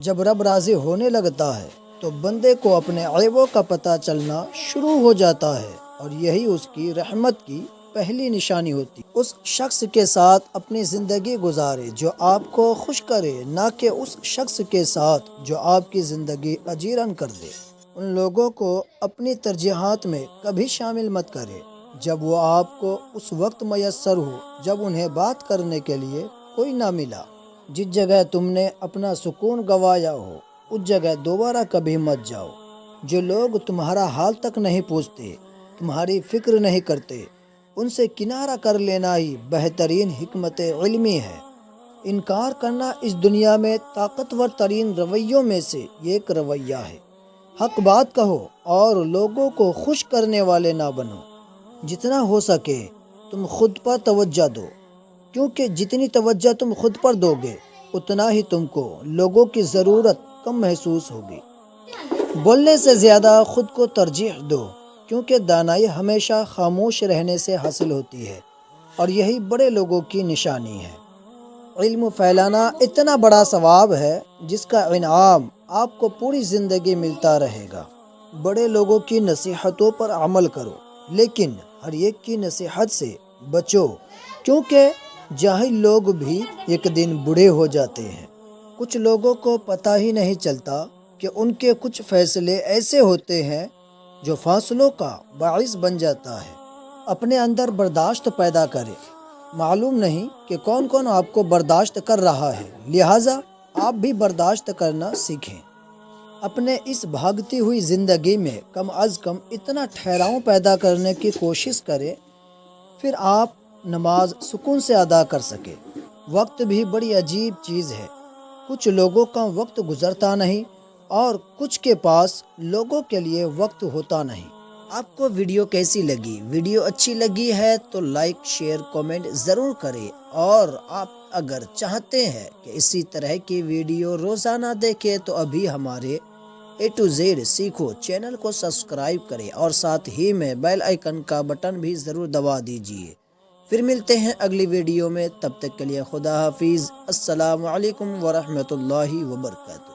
جب رب راضی ہونے لگتا ہے تو بندے کو اپنے عیبوں کا پتہ چلنا شروع ہو جاتا ہے، اور یہی اس کی رحمت کی پہلی نشانی ہوتی۔ اس شخص کے ساتھ اپنی زندگی گزارے جو آپ کو خوش کرے، نہ کہ اس شخص کے ساتھ جو آپ کی زندگی اجیرن کر دے۔ ان لوگوں کو اپنی ترجیحات میں کبھی شامل مت کرے جب وہ آپ کو اس وقت میسر ہو جب انہیں بات کرنے کے لیے کوئی نہ ملا۔ جس جگہ تم نے اپنا سکون گنوایا ہو اس جگہ دوبارہ کبھی مت جاؤ۔ جو لوگ تمہارا حال تک نہیں پوچھتے، تمہاری فکر نہیں کرتے، ان سے کنارہ کر لینا ہی بہترین حکمت علمی ہے۔ انکار کرنا اس دنیا میں طاقتور ترین رویوں میں سے ایک رویہ ہے۔ حق بات کہو اور لوگوں کو خوش کرنے والے نہ بنو۔ جتنا ہو سکے تم خود پر توجہ دو، کیونکہ جتنی توجہ تم خود پر دو گے اتنا ہی تم کو لوگوں کی ضرورت کم محسوس ہوگی۔ بولنے سے زیادہ خود کو ترجیح دو، کیونکہ دانائی ہمیشہ خاموش رہنے سے حاصل ہوتی ہے، اور یہی بڑے لوگوں کی نشانی ہے۔ علم پھیلانا اتنا بڑا ثواب ہے جس کا انعام آپ کو پوری زندگی ملتا رہے گا۔ بڑے لوگوں کی نصیحتوں پر عمل کرو، لیکن ہر ایک کی نصیحت سے بچو، کیونکہ جاہل لوگ بھی ایک دن بوڑھے ہو جاتے ہیں۔ کچھ لوگوں کو پتہ ہی نہیں چلتا کہ ان کے کچھ فیصلے ایسے ہوتے ہیں جو فاصلوں کا باعث بن جاتا ہے۔ اپنے اندر برداشت پیدا کرے۔ معلوم نہیں کہ کون کون آپ کو برداشت کر رہا ہے، لہٰذا آپ بھی برداشت کرنا سیکھیں۔ اپنے اس بھاگتی ہوئی زندگی میں کم از کم اتنا ٹھہراؤ پیدا کرنے کی کوشش کریں، پھر آپ نماز سکون سے ادا کر سکیں۔ وقت بھی بڑی عجیب چیز ہے۔ کچھ لوگوں کا وقت گزرتا نہیں اور کچھ کے پاس لوگوں کے لیے وقت ہوتا نہیں۔ آپ کو ویڈیو کیسی لگی؟ ویڈیو اچھی لگی ہے تو لائک، شیئر، کامنٹ ضرور کریں، اور آپ اگر چاہتے ہیں کہ اسی طرح کی ویڈیو روزانہ دیکھیں تو ابھی ہمارے A to Z سیکھو چینل کو سبسکرائب کریں اور ساتھ ہی میں بیل آئیکن کا بٹن بھی ضرور دبا دیجیے۔ پھر ملتے ہیں اگلی ویڈیو میں، تب تک کے لیے خدا حافظ۔ السلام علیکم ورحمۃ اللہ وبرکاتہ۔